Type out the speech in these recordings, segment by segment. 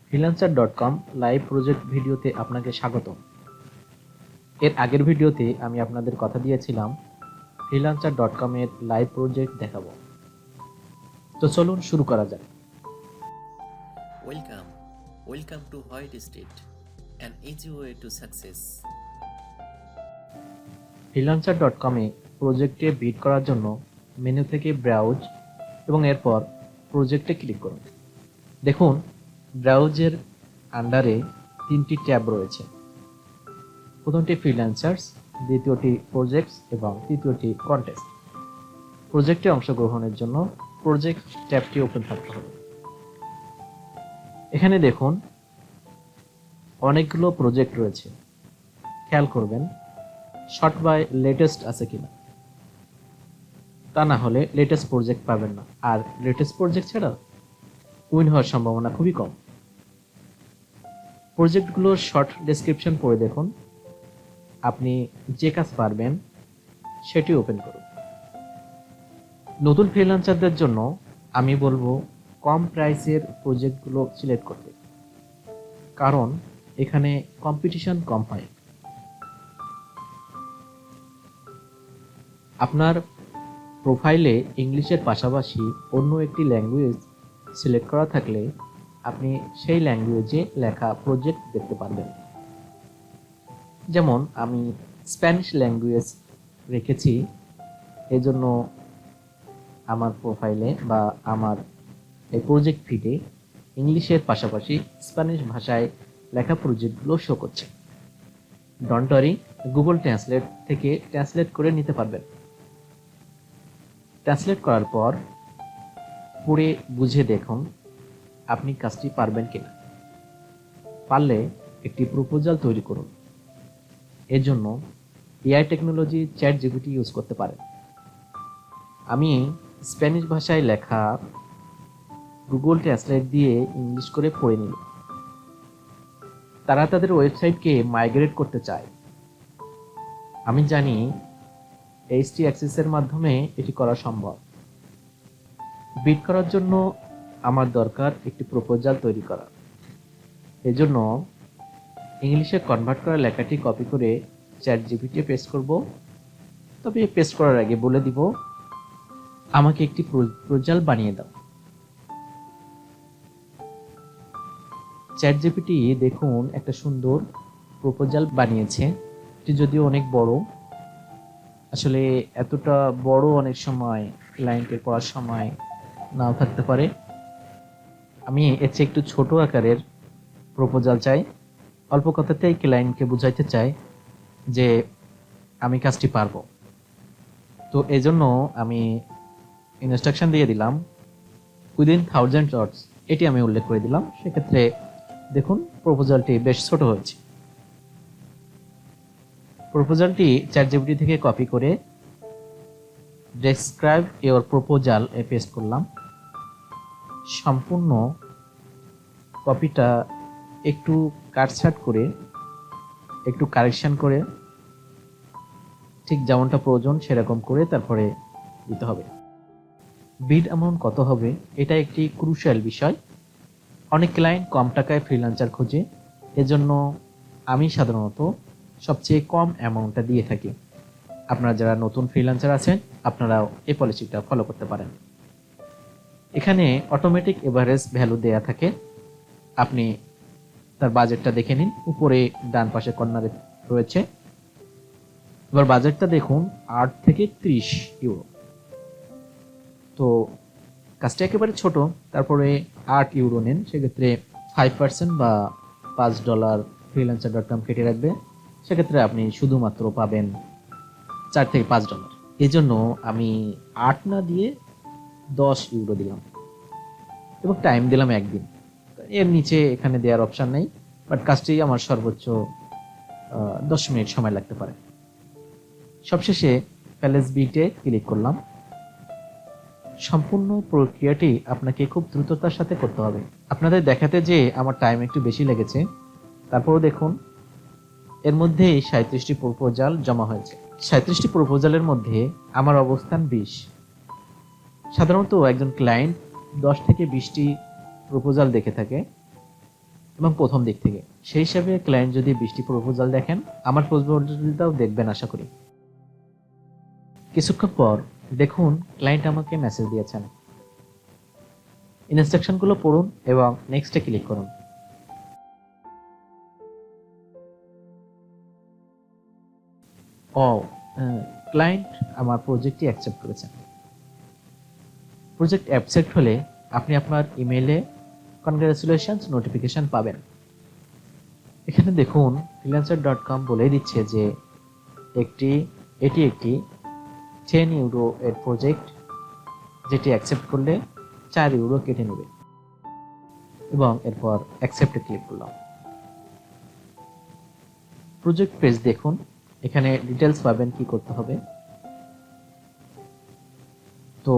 freelancer.com live project ভিডিওতে আপনাকে স্বাগতম। এর আগের ভিডিওতে আমি আপনাদের কথা দিয়েছিলাম freelancer.com এর লাইভ প্রজেক্ট দেখাবো। তো চলুন শুরু করা যাক। Welcome to White Street, an easy way to success. freelancer.com এ প্রজেক্টে বিড করার জন্য মেনু থেকে ব্রাউজ এবং এরপর প্রজেক্টে ক্লিক করুন। দেখুন ব্রাউজের আন্ডারে তিনটি ট্যাব রয়েছে। প্রথমটি ফ্রিল্যান্সার্স, দ্বিতীয়টি প্রজেক্টস এবং তৃতীয়টি কন্টেস্ট। প্রজেক্টে অংশগ্রহণের জন্য প্রজেক্ট ট্যাবটি ওপেন থাকতে হবে। এখানে দেখুন অনেকগুলো প্রজেক্ট রয়েছে। খেয়াল করবেন শর্ট বাই লেটেস্ট আছে কিনা, তা না হলে লেটেস্ট প্রজেক্ট পাবেন না, আর লেটেস্ট প্রজেক্ট ছাড়া উইন হওয়ার সম্ভাবনা খুবই কম। প্রজেক্টগুলোর শর্ট ডেসক্রিপশন পড়ে দেখুন, আপনি যে কাজ পারবেন সেটি ওপেন করুন। নতুন ফ্রিল্যান্সারদের জন্য আমি বলবো কম প্রাইসের প্রজেক্টগুলো সিলেক্ট করতে, কারণ এখানে কম্পিটিশন কম হয়। আপনার প্রোফাইলে ইংলিশের পাশাপাশি অন্য একটি ল্যাঙ্গুয়েজ সিলেক্ট করা থাকলে আপনি সেই ল্যাঙ্গুয়েজে লেখা প্রজেক্ট দেখতে পারবেন। যেমন আমি স্প্যানিশ ল্যাঙ্গুয়েজ রেখেছি, এজন্য আমার প্রোফাইলে বা আমার এই প্রজেক্ট ফিডে ইংলিশের পাশাপাশি স্প্যানিশ ভাষায় লেখা প্রজেক্টগুলো শো করছে। ডন্ট ওয়ারি, গুগল ট্রান্সলেট থেকে ট্রান্সলেট করে নিতে পারবেন। ট্রান্সলেট করার পর পড়ে বুঝে দেখুন আপনি কাজটি পারবেন কিনা। পারলে একটি প্রপোজাল তৈরি করুন। এর জন্য AI technology chat GPT use করতে পারেন। আমি স্প্যানিশ ভাষায় লেখা গুগল ট্রান্সলেট দিয়ে ইংলিশ করে পড়ে নিল। তারা তাদের ওয়েবসাইটকে মাইগ্রেট করতে চায়। আমি জানি HT-Access এর মাধ্যমে এটি করা সম্ভব। বিড করার জন্য আমার দরকার একটি প্রপোজাল তৈরি করা। এজন্য ইংলিশে কনভার্ট করা লেখাটি কপি করে চ্যাট জিপিটি পেস্ট করব। তবে পেস্ট করার আগে বলে দিব আমাকে একটি প্রপোজাল বানিয়ে দাও। চ্যাট জিপিটি দেখুন একটা সুন্দর প্রপোজাল বানিয়েছে। এটি যদিও অনেক বড়, আসলে এতটা বড় অনেক সময় ক্লায়েন্টের পড়ার সময় নাও থাকতে পারে। আমি এর চেয়ে একটু ছোট আকারের প্রপোজাল চাই। অল্প কথাতেই ক্লায়েন্টকে বুঝাইতে চাই যে আমি কাজটি পারবো। তো এই জন্য আমি ইনস্ট্রাকশন দিয়ে দিলাম উইদিন 1000 ওয়ার্ডস, এটি আমি উল্লেখ করে দিলাম। সেক্ষেত্রে দেখুন প্রপোজালটি বেশ ছোট হয়েছে। প্রপোজালটি চ্যাটজিপিটি থেকে কপি করে ডেসক্রাইব ইওর প্রপোজাল এ পেস্ট করলাম। সম্পূর্ণ কপিটা একটু কাটছাট করে একটু কারেকশন করে ঠিক যেমনটা প্রয়োজন সেরকম করে তারপরে দিতে হবে। বিড অ্যামাউন্ট কত হবে এটা একটি ক্রুশিয়াল বিষয়। অনেক ক্লায়েন্ট কম টাকায় ফ্রিল্যান্সার খোঁজে, এজন্য আমি সাধারণত সবচেয়ে কম অ্যামাউন্টটা দিয়ে থাকি। আপনারা যারা নতুন ফ্রিল্যান্সার আছেন আপনারাও এই পলিসিটা ফলো করতে পারেন। এখানে অটোমেটিক এভারেজ ভ্যালু দেয়া থাকে, আপনি তার বাজেটটা দেখে নিন। উপরে ডান পাশে কর্নারে রয়েছে। এবার বাজেটটা দেখুন 8 থেকে 30 ইউরো। তো কাজটা একেবারে ছোট, তারপরে 8 ইউরো নেন, সেক্ষেত্রে 5% বা $5 freelancer.com কেটে রাখবে। সেক্ষেত্রে আপনি শুধুমাত্র পাবেন $4 থেকে $5। এই জন্য আমি 8 না দিয়ে 10 ইউরো দিলাম এবং টাইম দিলাম 1 দিন। এর নিচে এখানে দেওয়ার অপশন নেই, বাট কাজটি আমার সর্বোচ্চ 10 মিনিট সময় লাগতে পারে। সবশেষে প্যালেস বিটে ক্লিক করলাম। সম্পূর্ণ প্রক্রিয়াটি আপনাকে খুব দ্রুততার সাথে করতে হবে। আপনাদের দেখাতে যে আমার টাইম একটু বেশি লেগেছে, তারপরও দেখুন এর মধ্যে 37টি প্রপোজাল জমা হয়েছে। 37টি প্রপোজালের মধ্যে আমার অবস্থান 20। সাধারণত একজন ক্লায়েন্ট 10 থেকে 20টি প্রপোজাল দেখে থাকে। এবং প্রথম দিক থেকে। সেই হিসাবে ক্লায়েন্ট যদি 20টি প্রপোজাল দেখেন, আমার প্রপোজালটাও দেখবেন আশা করি। কিছুক্ষণ পর দেখুন ক্লায়েন্ট আমাকে মেসেজ দিয়েছেন। ইনস্ট্রাকশনগুলো পড়ুন এবং নেক্সটে ক্লিক করুন। ও, ক্লায়েন্ট আমার প্রজেক্টটি অ্যাকসেপ্ট করেছেন। প্রজেক্ট অ্যাকসেপ্ট হলে আপনি আপনার ইমেইলে কনগ্রাচুলেশনস নোটিফিকেশন পাবেন। এখানে দেখুন freelancer.com বলে দিচ্ছে যে এটি একটি 10 ইউরো এর প্রজেক্ট, যেটি অ্যাকসেপ্ট করলে 4 ইউরো কেটে নেবে, এবং এরপর অ্যাকসেপ্টে ক্লিক করলাম। প্রজেক্ট পেজ দেখুন, এখানে ডিটেলস পাবেন কি করতে হবে। তো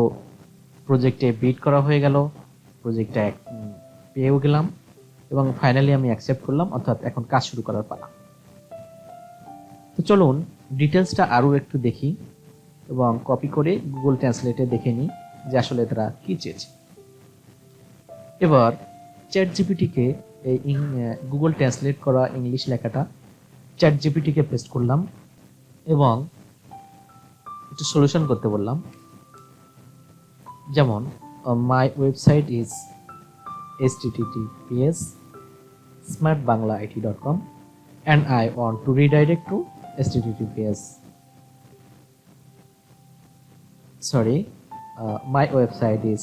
প্রজেক্টে বিড করা হয়ে গেল, প্রজেক্টটা পেয়েও গেলাম এবং ফাইনালি আমি অ্যাকসেপ্ট করলাম, অর্থাৎ এখন কাজ শুরু করার পালা। তো চলুন ডিটেলসটা আরও একটু দেখি এবং কপি করে গুগল ট্রান্সলেটে দেখে নিই যে আসলে তারা কি চেয়েছে। এবার চ্যাট জিপিটিকে এই গুগল ট্রান্সলেট করা ইংলিশ লেখাটা চ্যাট জিপিটিকে পেস্ট করলাম এবং একটু সলিউশন করতে বললাম। যেমন মাই website is https://smartbanglait.com and I want to redirect to my website is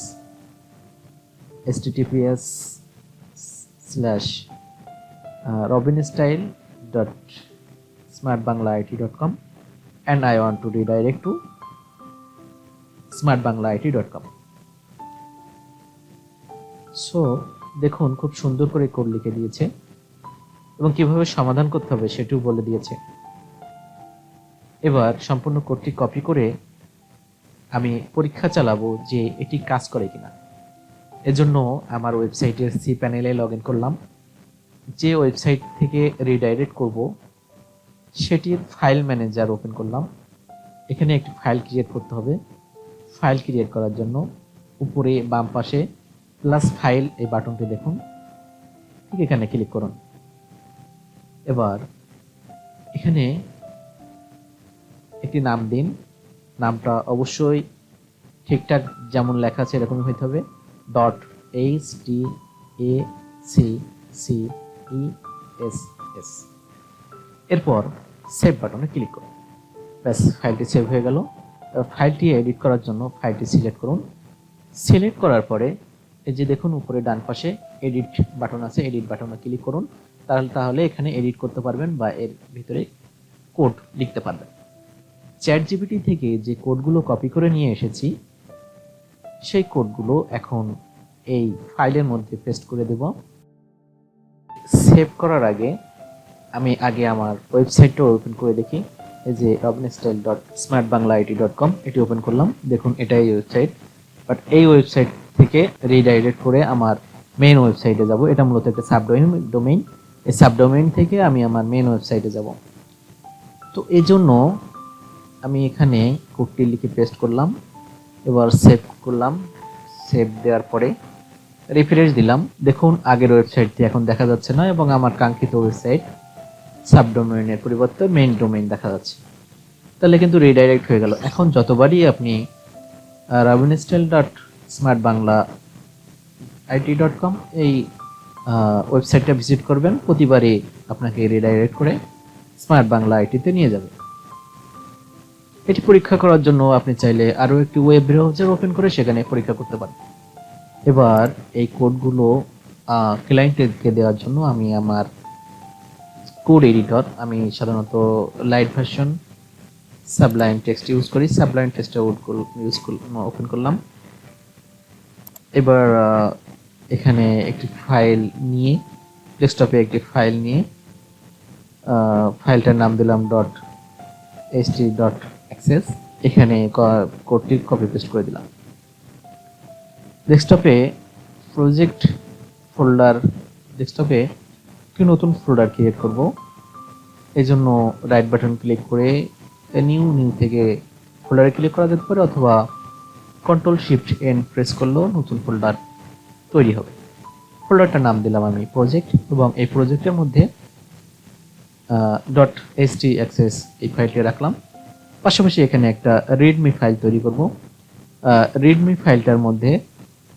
https://robinstyle.smartbanglait.com and I want to redirect to smartbanglait.com. So দেখুন খুব সুন্দর করে কোড লিখে দিয়েছে এবং কিভাবে সমাধান করতে হবে সেটাও বলে দিয়েছে। এবার সম্পূর্ণ কোডটি কপি করে আমি পরীক্ষা চালাবো যে এটি কাজ করে কিনা। এজন্য আমার ওয়েবসাইটের সি প্যানেলে লগ ইন করলাম। যে ওয়েবসাইট থেকে রিডাইরেক্ট করব সেটির ফাইল ম্যানেজার ওপেন করলাম। এখানে একটি ফাইল ক্রিয়েট করতে হবে। ফাইল ক্রিয়েট করার জন্য উপরে বাম পাশে প্লাস ফাইল এই বাটনটি দেখুন, ঠিক এখানে ক্লিক করুন। এবার এখানে একটি নাম দিন। নামটা অবশ্যই ঠিকঠাক যেমন লেখা আছে এরকমই হইতে হবে। .htacces। এরপর সেভ বাটনে ক্লিক করুন। ব্যাস, ফাইলটি সেভ হয়ে গেল। ফাইলটি এডিট করার জন্য ফাইলটি সিলেক্ট করুন। সিলেক্ট করার পরে এই যে দেখুন উপরে ডান পাশে এডিট বাটন আছে, এডিট বাটনে ক্লিক করুন। তাহলে এখানে এডিট করতে পারবেন বা এর ভিতরে কোড লিখতে পারবেন। চ্যাট জিপিটি থেকে যে কোডগুলো কপি করে নিয়ে এসেছি সেই কোডগুলো এখন এই ফাইলের মধ্যে পেস্ট করে দেব। সেভ করার আগে আমি আমার ওয়েবসাইটটা ওপেন করে দেখি। এই যে robinstyle.smartbanglait.com এটি ওপেন করলাম। দেখুন এটাই ওয়েবসাইট, বাট এই ওয়েবসাইট থেকে রিডাইরেক্ট করে আমার মেইন ওয়েবসাইটে যাব। এটা মূলত একটা সাবডোমেইন। এই সাবডোমেইন থেকে আমি আমার মেইন ওয়েবসাইটে যাব। তো এই জন্য আমি এখানে কোডটি লিখে পেস্ট করলাম। এবার সেভ করলাম। সেভ দেওয়ার পরে রিফ্রেশ দিলাম। দেখুন আগের ওয়েবসাইটটি এখন দেখা যাচ্ছে না এবং আমার কাঙ্ক্ষিত ওয়েবসাইট সাবডোমেইনের পরিবর্তে মেইন ডোমেইন দেখা যাচ্ছে। তাহলে কিন্তু রিডাইরেক্ট হয়ে গেল। এখন যতবারই আপনি robinstyle.smartbanglait.com এই ওয়েবসাইটটা ভিজিট করবেন, প্রতিবারই আপনাকে রিডাইরেক্ট করে স্মার্ট বাংলা আইটিতে নিয়ে যাবে। এটি পরীক্ষা করার জন্য আপনি চাইলে আরও একটি ওয়েব ব্রাউজার ওপেন করে সেখানে পরীক্ষা করতে পারেন। এবার এই কোডগুলো ক্লায়েন্টকে দেওয়ার জন্য আমি আমার কোড এডিটর, আমি সাধারণত light version Sublime text use করি। সাবলাইম টেক্সটটা ওপেন করলাম। এবার এখানে একটি ফাইল নিয়ে ডেস্কটপে একটি ফাইল নিয়ে ফাইলটার নাম দিলাম .ht.access। এখানে কোডটি কপি পেস্ট করে দিলাম। ডেস্কটপে একটি নতুন ফোল্ডার ক্রিয়েট করব। এই জন্য রাইট বাটন ক্লিক করে নিউ থেকে ফোল্ডারে ক্লিক করা যেতে পারে, অথবা Ctrl+Shift+N প্রেস করলেও নতুন ফোল্ডার তৈরি হবে। ফোল্ডারটার নাম দিলাম আমি প্রজেক্ট, এবং এই প্রজেক্টের মধ্যে .htxs এই ফাইলটি রাখলাম। পাশাপাশি এখানে একটা রিডমি ফাইল তৈরি করব। রিডমি ফাইলটার মধ্যে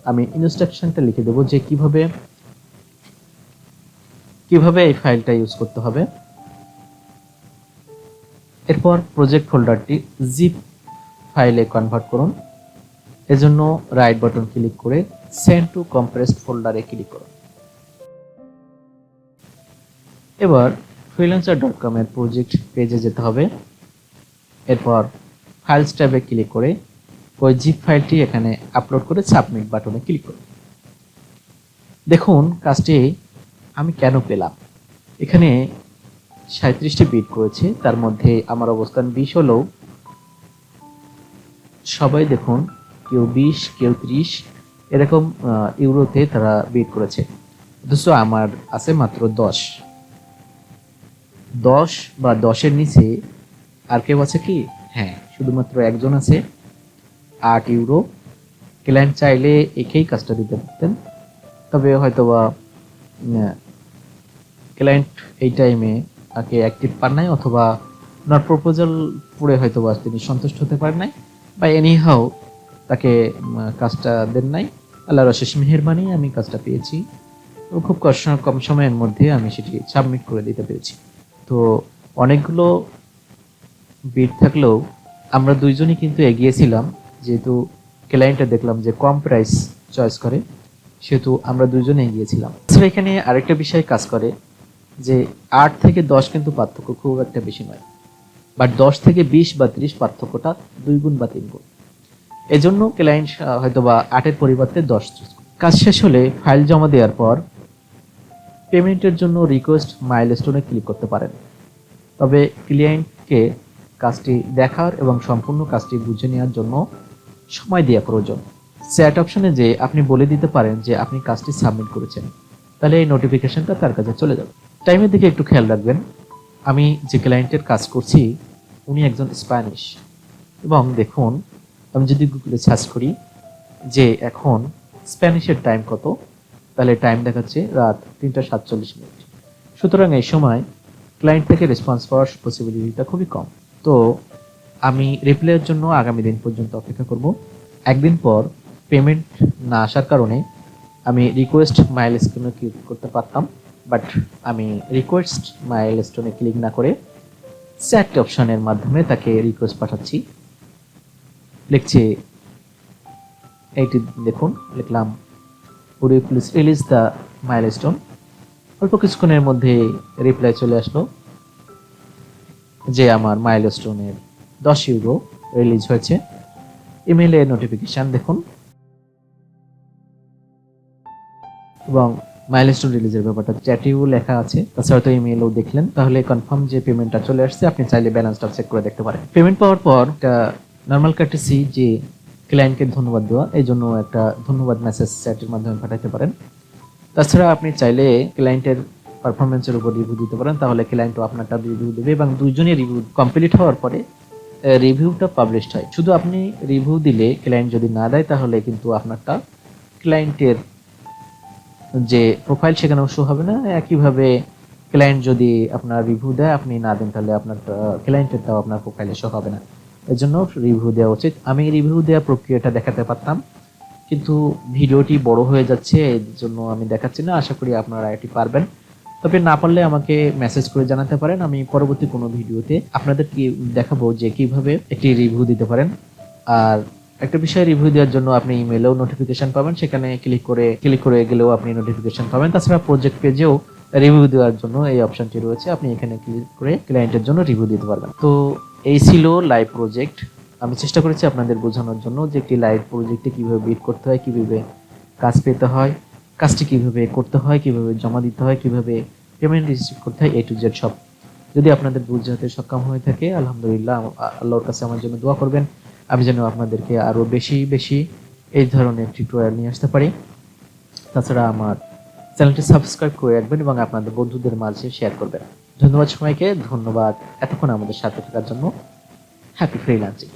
আমি ইনস্ট্রাকশনটা লিখে দেবো যে কিভাবে এই ফাইলটা ইউজ করতে হবে। এরপর প্রজেক্ট ফোল্ডারটি জিপ ফাইলে কনভার্ট করুন। এজন্য রাইট বাটন ক্লিক করে সেন্ড টু কম্প্রেসড ফোল্ডারে ক্লিক করুন। এবার freelancer.com এর প্রজেক্ট পেজে যেতে হবে। এরপর ফাইলস ট্যাবে ক্লিক করে ওই জিপ ফাইলটি এখানে আপলোড করে সাবমিট বাটনে ক্লিক করুন। দেখুন কাজটি আমি কেন পেলাম। এখানে 37টি বিট করেছে, তার মধ্যে আমার অবস্থান 20 হলেও সবাই দেখুন কেউ 20 কেউ 30 এরকম ইউরোতে তারা বিট করেছে, অথচ আমার আছে মাত্র 10 বা 10-এর নিচে আর কেউ আছে কি? হ্যাঁ, শুধুমাত্র একজন আছে, 8 ইউরো। ক্লায়েন্ট চাইলে একেই কাজটা দিতে পারতেন, তবে হয়তোবা ক্লায়েন্ট এই টাইমে তাকে অ্যাক্টিভ পান নাই, অথবা নট প্রপোজাল পড়ে হয়তোবা তিনি সন্তুষ্ট হতে পারেন নাই, বা এনিহাও তাকে কাজটা দেন নাই। আল্লাহর অশেষ মেহেরবানি আমি কাজটা পেয়েছি, খুব কম সময়ের মধ্যে আমি সেটি সাবমিট করে দিতে পেরেছি। তো অনেকগুলো বিট থাকলেও আমরা দুইজনই কিন্তু এগিয়েছিলাম, যেহেতু ক্লায়েন্টে দেখলাম যে কম প্রাইস চয়েস করে, সেহেতু আমরা দুইজনে এগিয়েছিলাম। আসলে এখানে আরেকটা বিষয় কাজ করে যে 8 থেকে 10 কিন্তু পার্থক্য খুব একটা বেশি নয়, বাট 10 থেকে 20 বা 30 পার্থক্যটা 2 গুণ বা 3 গুণ। এজন্য ক্লায়েন্ট হয়তোবা 8-এর পরিবর্তে 10 চুজ করে। কাজ শেষ হলে ফাইল জমা দেওয়ার পর পেমেন্টের জন্য রিকোয়েস্ট মাইলস্টোনে ক্লিক করতে পারেন, তবে ক্লায়েন্টকে কাজটি দেখার এবং সম্পূর্ণ কাজটি বুঝে নেওয়ার জন্য সময় দেওয়া প্রয়োজন। চ্যাট অপশনে যে আপনি বলে দিতে পারেন যে আপনি কাজটি সাবমিট করেছেন, তাহলে এই নোটিফিকেশনটা তার কাছে চলে যাবে। টাইমের দিকে একটু খেয়াল রাখবেন। আমি যে ক্লায়েন্টের কাজ করছি উনি একজন স্প্যানিশ, এবং দেখুন আমি যদি গুগলে সার্চ করি যে এখন স্প্যানিশের টাইম কত, তাহলে টাইম দেখাচ্ছে রাত 3:47। সুতরাং এই সময় ক্লায়েন্ট থেকে রেসপন্স পাওয়ার পসিবিলিটিটা খুবই কম। তো আমি রিপ্লাইয়ের জন্য আগামী দিন পর্যন্ত অপেক্ষা করব। একদিন পর পেমেন্ট না আসার কারণে আমি রিকোয়েস্ট মাইলস্টোনে ক্লিক করতে পারতাম, বাট আমি রিকোয়েস্ট মাইলস্টোনে ক্লিক না করে চ্যাট অপশনের মাধ্যমে তাকে রিকোয়েস্ট পাঠাচ্ছি। লিখছি, এইটি দেখুন লিখলাম would you please release the milestone। অল্প কিছুক্ষণের মধ্যে রিপ্লাই চলে আসলো যে আমার মাইলস্টোনের 10 ইউরো রিলিজ হয়েছে। ইমেইলে নোটিফিকেশন দেখুন, এবং মাইলস্টোন রিলিজের ব্যাপারটা চ্যাটেও লেখা আছে, তাছাড়া তো ইমেইলও দেখলেন, তাহলে কনফার্ম যে পেমেন্টটা চলে আসছে। আপনি চাইলে ব্যালেন্সটা চেক করে দেখতে পারেন। পেমেন্ট পাওয়ার পর একটা নর্মাল কার্টেসি যে ক্লায়েন্টকে ধন্যবাদ দেওয়া, এই জন্য একটা ধন্যবাদ মেসেজ চ্যাটের মাধ্যমে পাঠাতে পারেন। তাছাড়া আপনি চাইলে ক্লায়েন্টের পারফরমেন্সের উপর রিভিউ দিতে পারেন, তাহলে ক্লায়েন্টও আপনারটা রিভিউ দেবে, এবং দুইজনের রিভিউ কমপ্লিট হওয়ার পরে রিভিউটা পাবলিশড হয়। শুধু আপনি রিভিউ দিলে ক্লায়েন্ট যদি না দেয়, তাহলে কিন্তু আপনারটা ক্লায়েন্টের যে প্রোফাইল সেখানেও শো হবে না। একইভাবে ক্লায়েন্ট যদি আপনার রিভিউ দেয়, আপনি না দেন, তাহলে আপনার ক্লায়েন্টেরটাও আপনার প্রোফাইলে শো হবে না। এর জন্য রিভিউ দেওয়া উচিত। আমি রিভিউ দেওয়ার প্রক্রিয়াটা দেখাতে পারতাম, কিন্তু ভিডিওটি বড় হয়ে যাচ্ছে, এর জন্য আমি দেখাচ্ছি না। আশা করি আপনারা এটি পারবেন, তবে না পারলে আমাকে মেসেজ করে জানাতে পারেন। আমি পরবর্তী কোনো ভিডিওতে আপনাদেরকে দেখাবো যে কিভাবে একটি রিভিউ দিতে পারেন। আর একটা বিষয়, রিভিউ দেওয়ার জন্য আপনি ইমেইলেও নোটিফিকেশন পাবেন, সেখানে ক্লিক করে গেলেও আপনি নোটিফিকেশন পাবেন। তাছাড়া প্রজেক্ট পেজেও রিভিউ দেওয়ার জন্য এই অপশনটি রয়েছে, আপনি এখানে ক্লিক করে ক্লায়েন্টের জন্য রিভিউ দিতে পারবেন। তো এই ছিল লাইভ প্রজেক্ট। আমি চেষ্টা করেছি আপনাদের বোঝানোর জন্য যে একটি লাইভ প্রজেক্টে কিভাবে বিট করতে হয়, কিভাবে কাজ পেতে হয়, কাজটি কিভাবে করতে হয়, কিভাবে জমা দিতে হয়, কিভাবে পেমেন্ট রিসিভ করতে হয়, A to Z সব। যদি আপনাদের বুঝতে সক্ষম হয়ে থাকে, আলহামদুলিল্লাহ, আল্লাহর কাছে আমার জন্য দোয়া করবেন, আমি যেন আপনাদেরকে আরো বেশি এই ধরনের টিউটোরিয়াল নিয়ে আসতে পারি। তাছাড়া আমার চ্যানেলটি সাবস্ক্রাইব করে রাখবেন এবং আপনাদের বন্ধুদের মাঝে শেয়ার করবেন। ধন্যবাদ সবাইকে, ধন্যবাদ এতক্ষণ আমাদের সাথে থাকার জন্য। Happy freelancing.